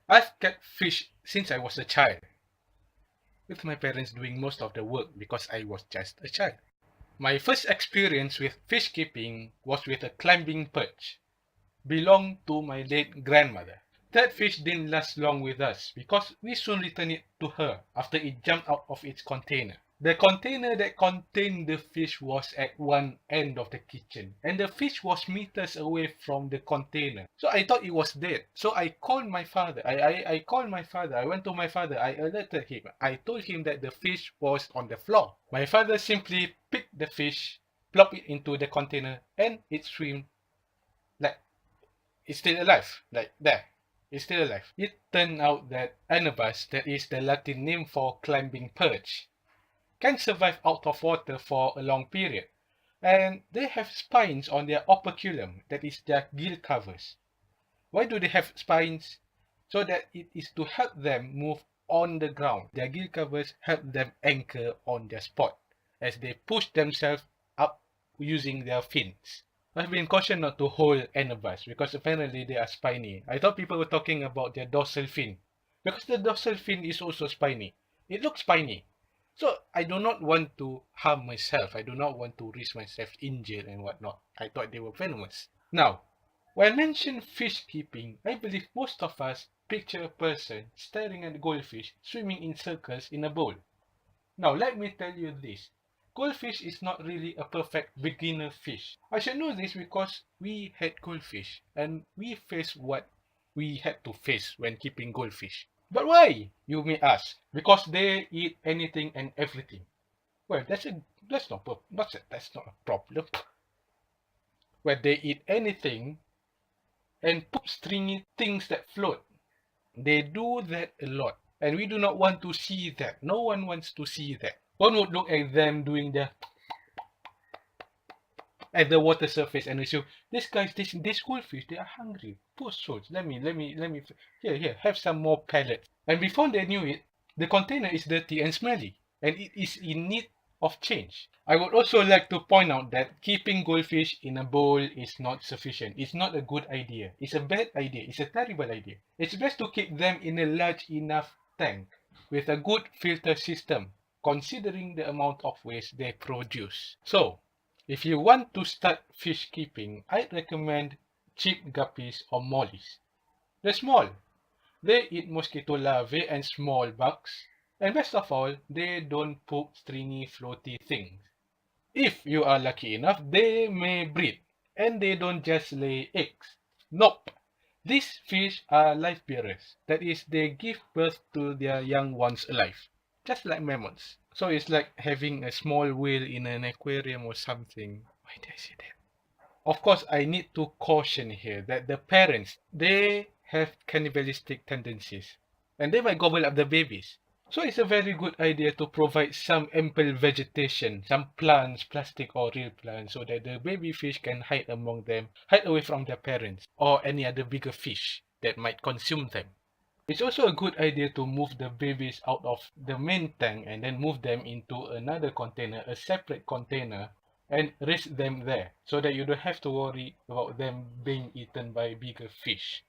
I've kept fish since I was a child, with my parents doing most of the work because I was just a child. My first experience with fish keeping was with a climbing perch, belonged to my late grandmother. That fish didn't last long with us because we soon returned it to her after it jumped out of its container. The container that contained the fish was at one end of the kitchen, and the fish was meters away from the container. So I thought it was dead. So I called my father. I called my father. I went to my father. I alerted him. I told him that the fish was on the floor. My father simply picked the fish, plopped it into the container, and it swam like it's still alive. Like there. It's still alive. It turned out that Anubis, that is the Latin name for climbing perch, can survive out of water for a long period. And they have spines on their operculum, that is their gill covers. Why do they have spines? So that it is to help them move on the ground. Their gill covers help them anchor on their spot as they push themselves up using their fins. I've been cautioned not to hold anubis because apparently they are spiny. I thought people were talking about their dorsal fin because the dorsal fin is also spiny. It looks spiny. So I do not want to harm myself. I do not want to risk myself injured and whatnot. I thought they were venomous. Now, when mentioned fish keeping, I believe most of us picture a person staring at goldfish swimming in circles in a bowl. Now, let me tell you this. Goldfish is not really a perfect beginner fish. I should know this because we had goldfish and we faced what we had to face when keeping goldfish. But why, you may ask? Because they eat anything and everything. Well, that's not a problem. Well, they eat anything and poop stringy things that float. They do that a lot. And we do not want to see that. No one wants to see that. One would look at them doing the at the water surface and assume this goldfish, they are hungry. Poor souls. Let me here, have some more pellets. And before they knew it, the container is dirty and smelly, and it is in need of change. I would also like to point out that keeping goldfish in a bowl is not sufficient. It's not a good idea. It's a bad idea. It's a terrible idea. It's best to keep them in a large enough tank with a good filter system, considering the amount of waste they produce. So, if you want to start fish keeping, I'd recommend cheap guppies or mollies. They're small. They eat mosquito larvae and small bugs. And best of all, they don't poop stringy floaty things. If you are lucky enough, they may breed. And they don't just lay eggs. Nope. These fish are life bearers. That is, they give birth to their young ones alive. Just like mammals. So it's like having a small whale in an aquarium or something. Why did I say that? Of course, I need to caution here that the parents, they have cannibalistic tendencies. And they might gobble up the babies. So it's a very good idea to provide some ample vegetation, some plants, plastic or real plants, so that the baby fish can hide among them, hide away from their parents, or any other bigger fish that might consume them. It's also a good idea to move the babies out of the main tank and then move them into another container, a separate container, and raise them there so that you don't have to worry about them being eaten by bigger fish.